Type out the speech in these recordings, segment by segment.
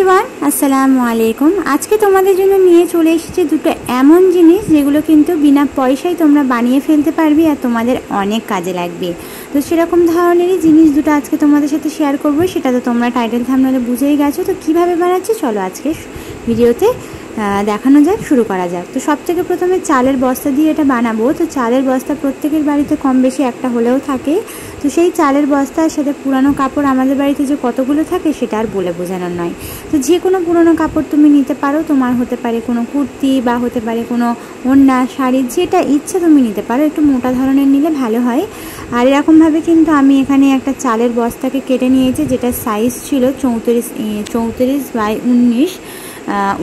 Everyone अस्सलामु आलैकुम। आज के तुम्हारे जन्य निये चले एसेछि दुटो एमन जिनिस जेगुलो किन्तु बिना पयसाय तोमरा बानिये फेलते पारबे और तोमादेर अनेक काजे लागबे। तो सेरकम धरनेरই जिनिस दुटो आज के तोमादेर साथे शेयर करब। सेटा तो तोमरा टाइटेल थाम्बनेले बुझेই गेছো। तो किभाবে বানাচ্ছি चलो आज के ভিডিওতে দেখানো যাক, শুরু করা যাক। তো সবথেকে প্রথমে চালের বস্তা দিয়ে এটা বানাবো। তো চালের বস্তা প্রত্যেকের বাড়িতে কম বেশি একটা হলেও থাকে। তো সেই চালের বস্তার সাথে পুরানো কাপড় আমাদের বাড়িতে যে কতগুলো থাকে সেটা আর বলে বোঝানোর নয়। তো যে কোনো পুরানো কাপড় তুমি নিতে পারো, তোমার হতে পারে কোনো কুর্তি বা হতে পারে কোনো ওড়না শাড়ি, যেটা ইচ্ছে তুমি নিতে পারো। একটু মোটা ধরনের নিলে ভালো হয়। আর এরকমভাবে কিন্তু আমি এখানে একটা চালের বস্তাকে কেটে নিয়েছি, যেটা সাইজ ছিল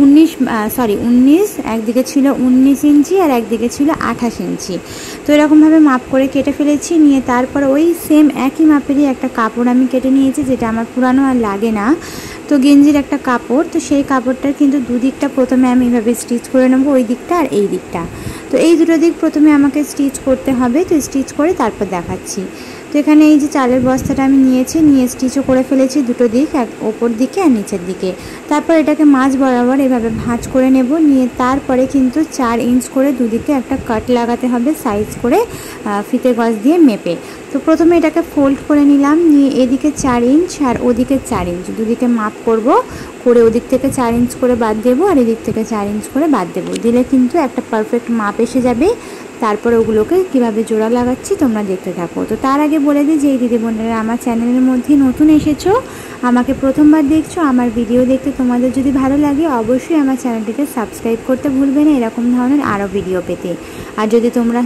19 একদিকে ছিল 19 ইঞ্চি আর একদিকে ছিল 28 ইঞ্চি। তো এরকমভাবে মাপ করে কেটে ফেলেছি। নিয়ে তারপর ওই সেম একই মাপেরই একটা কাপড় আমি কেটে নিয়েছি, যেটা আমার পুরানো আর লাগে না। তো গেঞ্জির একটা কাপড়, তো সেই কাপড়টার কিন্তু দুদিকটা প্রথমে আমি এভাবে স্টিচ করে নেবো, ওই দিকটা আর এই দিকটা। তো এই দুটো দিক প্রথমে আমাকে স্টিচ করতে হবে। তো স্টিচ করে তারপর দেখাচ্ছি। তো এখানে এই যে চালের বস্তাটা আমি নিয়েছি, নিয়ে স্টিচও করে ফেলেছি দুটো দিক, এক ওপর দিকে আর নিচের দিকে। তারপর এটাকে মাঝ বরাবর এভাবে ভাঁজ করে নেব। নিয়ে তারপরে কিন্তু 4 ইঞ্চ করে দুদিকে একটা কাট লাগাতে হবে, সাইজ করে ফিতে গজ দিয়ে মেপে। তো প্রথমে এটাকে ফোল্ড করে নিলাম, নিয়ে এদিকে 4 ইঞ্চ আর ওদিকে 4 ইঞ্চ দুদিকে মাপ করব, করে ওদিক থেকে 4 ইঞ্চ করে বাদ দেবো আর এদিক থেকে 4 ইঞ্চ করে বাদ দেবো। দিলে কিন্তু একটা পারফেক্ট মাপ এসে যাবে। তারপর ওগুলোকে কিভাবে জোড়া লাগাচ্ছি তোমরা দেখতে থাকো। তো তার আগে বলে দিই যে এই দিদি বোনেরা আমার চ্যানেলের মধ্যে নতুন এসেছো, আমাকে প্রথমবার দেখছো, আমার ভিডিও দেখতে তোমাদের যদি ভালো লাগে অবশ্যই আমার চ্যানেলটিকে সাবস্ক্রাইব করতে ভুলবে না এরকম ধরনের আরও ভিডিও পেতে। আর যদি তোমরা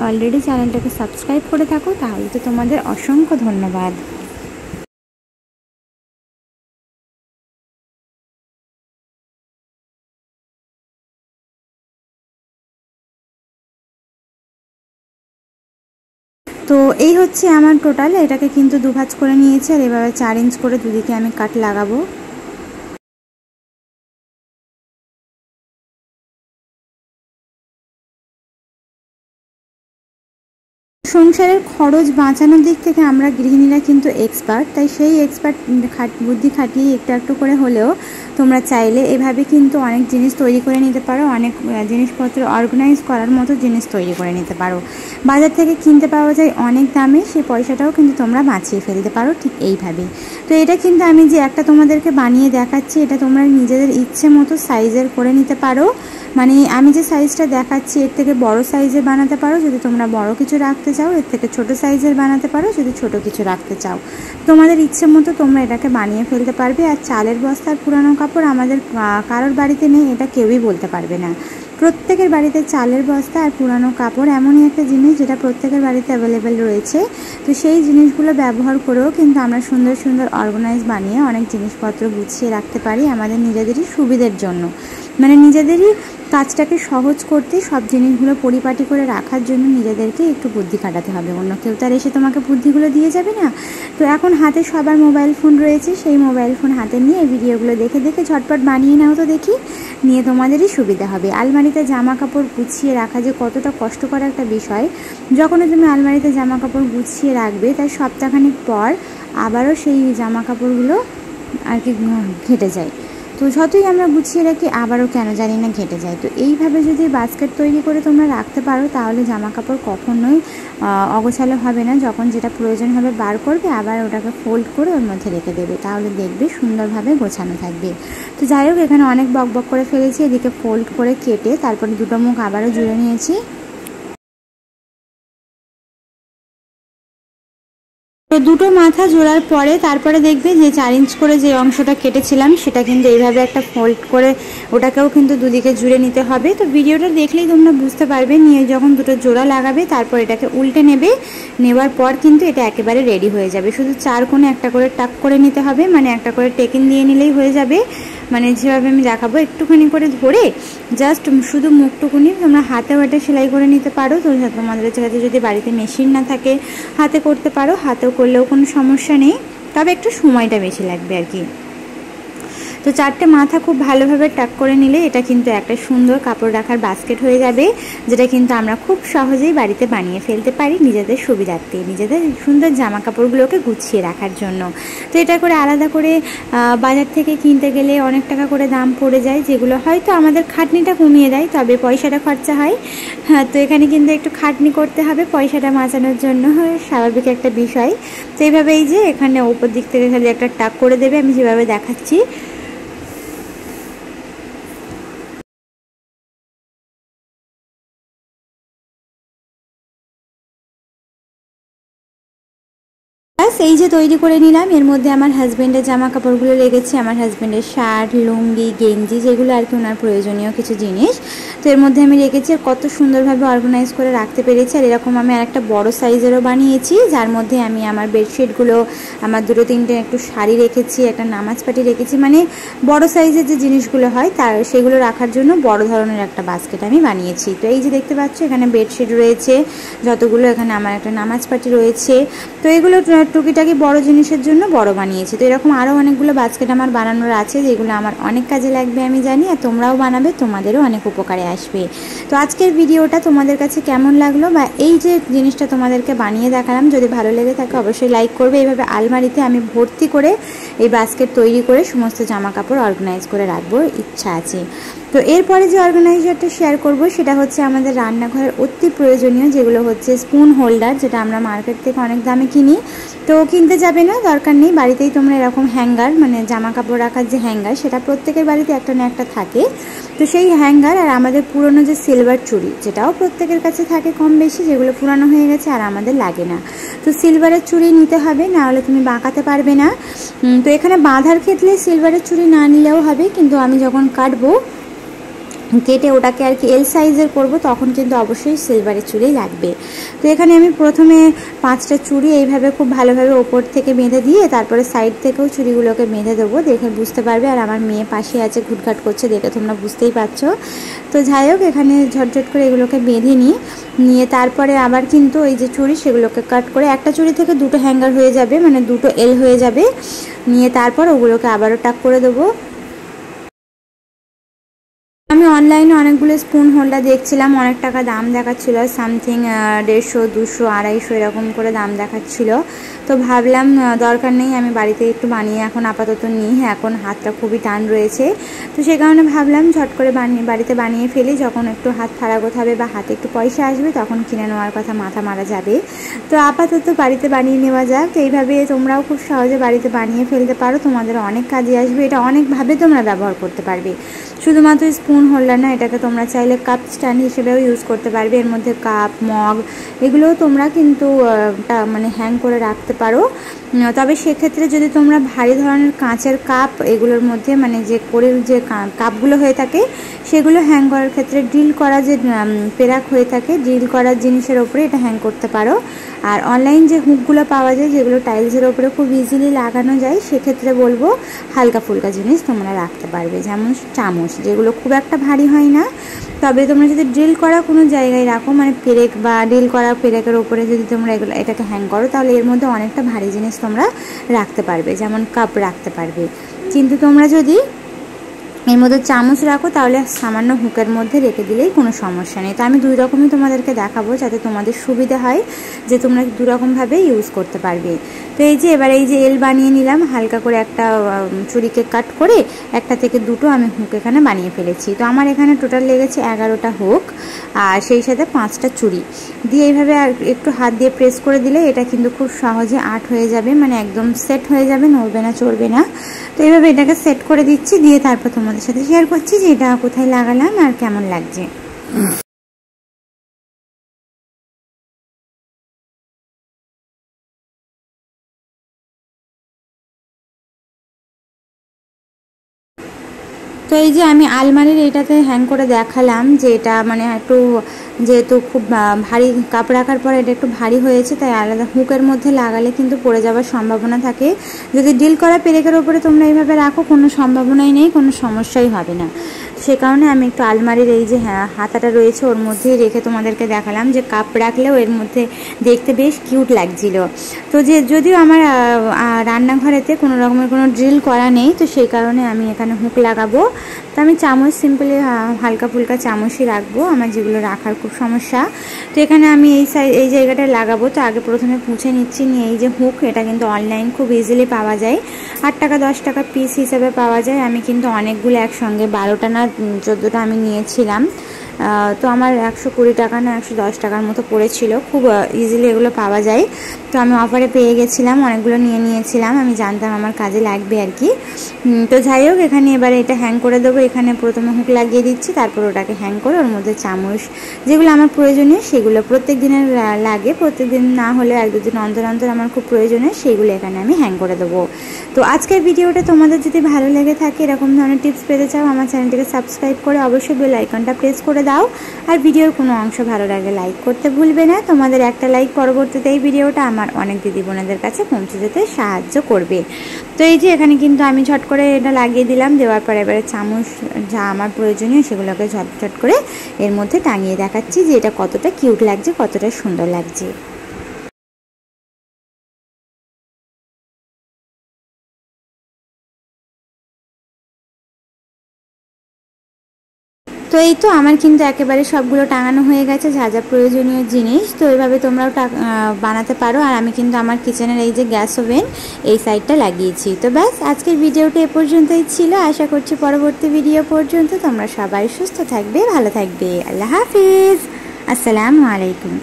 অলরেডি চ্যানেলটাকে সাবস্ক্রাইব করে থাকো তাহলে তো তোমাদের অসংখ্য ধন্যবাদ। তো এই হচ্ছে আমার টোটাল। এটাকে কিন্তু দুভাঁজ করে নিয়েছি আর এভাবে 4 ইঞ্চ করে দুদিকে আমি কাট লাগাবো। সংসারের খরচ বাঁচানোর দিক থেকে আমরা গৃহিণীরা কিন্তু এক্সপার্ট, তাই সেই এক্সপার্ট বুদ্ধি খাটিয়ে একটু একটু করে হলেও তোমরা চাইলে এভাবে কিন্তু অনেক জিনিস তৈরি করে নিতে পারো, অনেক জিনিসপত্র অর্গানাইজ করার মতো জিনিস তৈরি করে নিতে পারো। বাজার থেকে কিনতে পাওয়া যায় অনেক দামে, সেই পয়সাটাও কিন্তু তোমরা বাঁচিয়ে ফেলতে পারো ঠিক এইভাবেই। তো এটা কিন্তু আমি যে একটা তোমাদেরকে বানিয়ে দেখাচ্ছি, এটা তোমরা নিজেদের ইচ্ছে মতো সাইজের করে নিতে পারো। মানে আমি যে সাইজটা দেখাচ্ছি এর থেকে বড় সাইজের বানাতে পারো যদি তোমরা বড় কিছু রাখতে চাও, এর থেকে ছোট সাইজের বানাতে পারো যদি ছোট কিছু রাখতে চাও। তোমাদের ইচ্ছে মতো তোমরা এটাকে বানিয়ে ফেলতে পারবে। আর চালের বস্তার পুরানো কাপড় আমাদের কারোর বাড়িতে নেই এটা কেউই বলতে পারবে না। প্রত্যেকের বাড়িতে চালের বস্তা আর পুরানো কাপড় এমনই একটা জিনিস যেটা প্রত্যেকের বাড়িতে অ্যাভেলেবেল রয়েছে। তো সেই জিনিসগুলো ব্যবহার করেও কিন্তু আমরা সুন্দর সুন্দর অর্গানাইজ বানিয়ে অনেক জিনিসপত্র গুছিয়ে রাখতে পারি আমাদের নিজেদেরই সুবিধের জন্য। মানে নিজেদেরই কাজটাকে সহজ করতে, সব জিনিসগুলো পরিপাটি করে রাখার জন্য নিজেদেরকে একটু বুদ্ধি খাটাতে হবে। অন্য কেউ তার এসে তোমাকে বুদ্ধিগুলো দিয়ে যাবে না। তো এখন হাতে সবার মোবাইল ফোন রয়েছে, সেই মোবাইল ফোন হাতে নিয়ে এই ভিডিওগুলো দেখে দেখে ঝটপট বানিয়ে নাও। তো দেখি নিয়ে তোমাদেরই সুবিধা হবে। আলমারিতে জামা কাপড় গুছিয়ে রাখা যে কতটা কষ্টকর একটা বিষয়। যখন তুমি আলমারিতে জামা কাপড় গুছিয়ে রাখবে তার সপ্তাহখানেক পর আবারও সেই জামা কাপড়গুলো আর কি ঘেটে যায়। তো যতই আমরা গুছিয়ে রাখি আবারও কেন জানি না ঘেটে যায়। তো এইভাবে যদি বাস্কেট তৈরি করে তোমরা রাখতে পারো তাহলে জামা কাপড় কখনোই অগোছালো হবে না। যখন যেটা প্রয়োজন হবে বার করবে, আবার ওটাকে ফোল্ড করে ওর মধ্যে রেখে দেবে, তাহলে দেখবে সুন্দরভাবে গোছানো থাকবে। তো যাই হোক, এখানে অনেক বক বক করে ফেলেছি। এদিকে ফোল্ড করে কেটে তারপরে দুটো মুখ আবারও জুড়ে নিয়েছি। তো দুটো মাথা জোড়ার পরে তারপরে দেখবে যে 4 ইঞ্চ করে যে অংশটা কেটেছিলাম সেটা কিন্তু এইভাবে একটা ফোল্ড করে ওটাকেও কিন্তু দুদিকে জুড়ে নিতে হবে। তো ভিডিওটা দেখলেই তোমরা বুঝতে পারবে। নিয়ে যখন দুটো জোড়া লাগাবে তারপর এটাকে উল্টে নেবে, নেওয়ার পর কিন্তু এটা একেবারে রেডি হয়ে যাবে। শুধু 4 কোণে একটা করে টাক করে নিতে হবে, মানে একটা করে টেকিন দিয়ে নিলেই হয়ে যাবে। মানে যেভাবে আমি দেখাবো একটুখানি করে ধরে জাস্ট শুধু মুখটুকুনি তোমরা হাতেও এটা সেলাই করে নিতে পারো। তো তোমাদের কাছে যদি বাড়িতে মেশিন না থাকে হাতে করতে পারো, হাতেও করলেও কোনো সমস্যা নেই, তবে একটু সময়টা বেশি লাগবে আর কি। তো তো 4টে মাথা খুব ভালোভাবে টাক করে নিলে এটা কিন্তু একটা সুন্দর কাপড় রাখার বাস্কেট হয়ে যাবে, যেটা কিন্তু আমরা খুব সহজেই বাড়িতে বানিয়ে ফেলতে পারি নিজেদের সুবিধার্থে, নিজেদের সুন্দর জামা কাপড়গুলোকে গুছিয়ে রাখার জন্য। তো এটা করে আলাদা করে বাজার থেকে কিনতে গেলে অনেক টাকা করে দাম পড়ে যায়, যেগুলো হয়তো আমাদের খাটনিটা কমিয়ে দেয়, তবে পয়সাটা খরচা হয়। হ্যাঁ, তো এখানে কিন্তু একটু খাটনি করতে হবে পয়সাটা বাঁচানোর জন্য, স্বাভাবিক একটা বিষয়। তো এইভাবে এই যে এখানে উপর দিক থেকে খালি একটা টাক করে দেবে, আমি যেভাবে দেখাচ্ছি। এই যে তৈরি করে নিলাম, এর মধ্যে আমার হাজব্যান্ডের জামা কাপড়গুলো লেগেছে, আমার হাজব্যান্ডের শার্ট, লুঙ্গি, গেঞ্জি, যেগুলো আর কি ওনার প্রয়োজনীয় কিছু জিনিস। তো এর মধ্যে আমি রেখেছি, কত সুন্দরভাবে অর্গানাইজ করে রাখতে পেরেছি। আর এরকম আমি আরেকটা বড় সাইজেরও বানিয়েছি, যার মধ্যে আমি আমার বেডশিটগুলো, আমার 2-3টে একটু শাড়ি রেখেছি, একটা নামাজ পাটি রেখেছি, মানে বড় সাইজের যে জিনিসগুলো হয় তার সেগুলো রাখার জন্য বড় ধরনের একটা বাস্কেট আমি বানিয়েছি। তো এই যে দেখতে পাচ্ছ এখানে বেডশিট রয়েছে যতগুলো, এখানে আমার একটা নামাজ পাটি রয়েছে। তো এগুলো টুকিটাকি বড় জিনিসের জন্য বড় বানিয়েছি। তো এরকম আরও অনেকগুলো বাস্কেট আমার বানানোর আছে, যেগুলো আমার অনেক কাজে লাগবে আমি জানি, আর তোমরাও বানাবে, তোমাদেরও অনেক উপকারে আসবে। তো আজকের ভিডিওটা তোমাদের কাছে কেমন লাগলো, বা এই যে জিনিসটা তোমাদেরকে বানিয়ে দেখালাম, যদি ভালো লেগে থাকে অবশ্যই লাইক করবে। এইভাবে আলমারিতে আমি ভর্তি করে এই বাস্কেট তৈরি করে সমস্ত জামা কাপড় অর্গানাইজ করে রাখবো ইচ্ছা আছে। তো এরপরে যে অর্গানাইজারটা শেয়ার করব সেটা হচ্ছে আমাদের রান্নাঘরের অতি প্রয়োজনীয়, যেগুলো হচ্ছে স্পুন হোল্ডার, যেটা আমরা মার্কেট থেকে অনেক দামে কিনি। তো কিনতে যাবে না, দরকার নেই, বাড়িতেই তোমরা এরকম হ্যাঙ্গার, মানে জামা কাপড় রাখার যে হ্যাঙ্গার, সেটা প্রত্যেকের বাড়িতে একটা না একটা থাকে। তো সেই হ্যাঙ্গার আর আমাদের পুরনো যে সিলভার চুড়ি, যেটাও প্রত্যেকের কাছে থাকে কম বেশি, যেগুলো পুরানো হয়ে গেছে আর আমাদের লাগে না। তো সিলভারের চুড়ি নিতে হবে, না হলে তুমি বাঁকাতে পারবে না। তো এখানে বাঁধার ক্ষেত্রে সিলভারের চুড়ি না নিলেও হবে, কিন্তু আমি যখন কাটবো, কেটে ওটাকে আর কি এল সাইজের করব, তখন কিন্তু অবশ্যই সিলভারের চুড়ি লাগবে। তো এখানে আমি প্রথমে 5টা চুড়ি এইভাবে খুব ভালোভাবে ওপর থেকে বেঁধে দিয়ে তারপরে সাইড থেকেও চুড়িগুলোকে বেঁধে দেবো, দেখে বুঝতে পারবে। আর আমার মেয়ে পাশে আছে, ঘুটঘাট করছে, দেখে তোমরা বুঝতেই পারছো। তো যাই হোক, এখানে ঝটঝট করে এগুলোকে বেঁধে নিয়ে তারপরে আবার কিন্তু এই যে চুড়ি, সেগুলোকে কাট করে একটা চুড়ি থেকে 2টো হ্যাঙ্গার হয়ে যাবে, মানে 2টো এল হয়ে যাবে। নিয়ে তারপর ওগুলোকে আবারও টাক করে দেবো। আমি অনলাইনে অনেকগুলো স্পুন হোল্ডার দেখছিলাম, অনেক টাকা দাম দেখাচ্ছিল, সামথিং 150, 200, 250 এরকম করে দাম দেখাচ্ছিল। তো ভাবলাম দরকার নেই, আমি বাড়িতে একটু বানিয়ে এখন আপাতত নিই, এখন হাতটা খুবই টান রয়েছে। তো সেই কারণে ভাবলাম ঝট করে বাড়িতে বানিয়ে ফেলি, যখন একটু হাত ফারাগত হবে বা হাতে একটু পয়সা আসবে তখন কিনে নেওয়ার কথা মাথা মারা যাবে। তো আপাতত বাড়িতে বানিয়ে নেওয়া যাক। তো এইভাবে তোমরাও খুব সহজে বাড়িতে বানিয়ে ফেলতে পারো, তোমাদের অনেক কাজে আসবে, এটা অনেকভাবে তোমরা ব্যবহার করতে পারবে। শুধুমাত্র স্পুন হোল্ডার না, এটাকে তোমরা চাইলে কাপ স্ট্যান্ড হিসেবেও ইউজ করতে পারবে। এর মধ্যে কাপ, মগ, এগুলোও তোমরা কিন্তু মানে হ্যাং করে রাখতে পারো। তবে সেক্ষেত্রে যদি তোমরা ভারী ধরনের কাঁচের কাপ, এগুলোর মধ্যে মানে যে কড়ির যে কাপগুলো হয়ে থাকে, সেগুলো হ্যাং করার ক্ষেত্রে ড্রিল করা যে পেরাক হয়ে থাকে, ড্রিল করার জিনিসের ওপরে এটা হ্যাং করতে পারো। আর অনলাইন যে হুকগুলো পাওয়া যায়, যেগুলো টাইলসের ওপরে খুব ইজিলি লাগানো যায়, সেক্ষেত্রে বলবো হালকা ফুলকা জিনিস তোমরা রাখতে পারবে, যেমন চামচ, যেগুলো খুব একটা ভারী হয় না। তবে তোমরা যদি ড্রিল করা কোনো জায়গায় রাখো, মানে পেরেক বা ড্রিল করা পেরেকের ওপরে যদি তোমরা এটাকে হ্যাং করো, তাহলে এর মধ্যে অনেকটা ভারী জিনিস তোমরা রাখতে পারবে, যেমন কাপ রাখতে পারবে। কিন্তু তোমরা যদি এর মধ্যে চামচ রাখো, তাহলে সামান্য হুকের মধ্যে রেখে দিলেই কোনো সমস্যা নেই। তো আমি 2 রকমই তোমাদেরকে দেখাবো, যাতে তোমাদের সুবিধা হয়, যে তোমরা 2 রকমভাবে ইউজ করতে পারবে। তো এই যে এবার এই যে এল বানিয়ে নিলাম, হালকা করে একটা চুড়িকে কাট করে একটা থেকে 2টো আমি হুক এখানে বানিয়ে ফেলেছি। তো আমার এখানে টোটাল লেগেছে 11টা হুক, আর সেই সাথে 5টা চুড়ি দিয়ে এইভাবে একটু হাত দিয়ে প্রেস করে দিলে এটা কিন্তু খুব সহজে আর্ট হয়ে যাবে, মানে একদম সেট হয়ে যাবে, নড়বে না, চড়বে না। তো এইভাবে এটাকে সেট করে দিচ্ছি, দিয়ে তারপর তোমাদের সাথে শেয়ার করছি যে এটা কোথায় লাগালাম আর কেমন লাগছে। তো এই যে আমি আলমারির এইটাতে হ্যাং করে দেখালাম, যে এটা মানে একটু যেহেতু খুব ভারী কাপ রাখার পর এটা একটু ভারী হয়েছে, তাই আলাদা হুকের মধ্যে লাগালে কিন্তু পড়ে যাওয়ার সম্ভাবনা থাকে। যদি ডিল করা পেরেকের ওপরে তোমরা এইভাবে রাখো, কোনো সম্ভাবনাই নেই, কোনো সমস্যাই হবে না। সে কারণে আমি একটু আলমারির এই যে হাতাটা রয়েছে ওর মধ্যেই রেখে তোমাদেরকে দেখালাম যে কাপ রাখলেও এর মধ্যে দেখতে বেশ কিউট লাগছিল। তো যে যদিও আমার রান্নাঘরেতে কোনো রকমের কোনো ড্রিল করা নেই, তো সেই কারণে আমি এখানে হুক লাগাবো। তো আমি চামচ সিম্পলি হালকা ফুলকা চামচই রাখবো, আমার যেগুলো রাখার খুব সমস্যা। তো এখানে আমি এই জায়গাটা লাগাবো। তো আগে প্রথমে পুছে নিচ্ছি, নিয়ে এই যে হুক, এটা কিন্তু অনলাইন খুব ইজিলি পাওয়া যায়, 8 টাকা 10 টাকা পিস হিসেবে পাওয়া যায়। আমি কিন্তু অনেকগুলো একসঙ্গে 12টা না 14টা আমি নিয়েছিলাম। তো আমার 120 টাকা না 110 টাকার মতো পড়েছিল, খুব ইজিলি এগুলো পাওয়া যায়। তো আমি অফারে পেয়ে গেছিলাম, অনেকগুলো নিয়েছিলাম, আমি জানতাম আমার কাজে লাগবে আর কি। তো যাই হোক, এখানে এবারে এটা হ্যাং করে দেবো। এখানে প্রথমে হুক লাগিয়ে দিচ্ছি, তারপর ওটাকে হ্যাং করে ওর মধ্যে চামচ যেগুলো আমার প্রয়োজনীয় সেগুলো প্রত্যেক দিনের লাগে, প্রত্যেক দিন না হলেও 1-2 দিন অন্তর অন্তর আমার খুব প্রয়োজনীয় সেইগুলো এখানে আমি হ্যাং করে দেবো। তো আজকের ভিডিওটা তোমাদের যদি ভালো লেগে থাকে, এরকম ধরনের টিপস পেতে চাও, আমার চ্যানেলটিকে সাবস্ক্রাইব করে অবশ্যই বেল আইকনটা প্রেস করে দাও। আর ভিডিওর কোনো অংশ ভালো লাগলে লাইক করতে ভুলবে না। তোমাদের একটা লাইক পরবর্তীতে এই ভিডিওটা আমার অনেক দিদি বোনেদের কাছে পৌঁছে যেতে সাহায্য করবে। তো এই যে এখানে কিন্তু আমি ঝট করে এটা লাগিয়ে দিলাম, দেওয়ার পর এবারে চামচ যা আমার প্রয়োজনীয় সেগুলোকে ঝটঝট করে এর মধ্যে টাঙিয়ে দেখাচ্ছি যে এটা কতটা কিউট লাগছে, কতটা সুন্দর লাগছে। তো এই তো আমার কিন্তু একেবারে সবগুলো টাঙানো হয়ে গেছে, যা যা প্রয়োজনীয় জিনিস। তো এইভাবে তোমরাও বানাতে পারো। আর আমি কিন্তু আমার কিচেনের এই যে গ্যাস ওভেন এই সাইডটা লাগিয়েছি। তো ব্যাস, আজকের ভিডিওটা এ পর্যন্তই ছিল। আশা করছি পরবর্তী ভিডিও পর্যন্ত তোমরা সবাই সুস্থ থাকবে, ভালো থাকবে। আল্লাহ হাফিজ, আসসালামু আলাইকুম।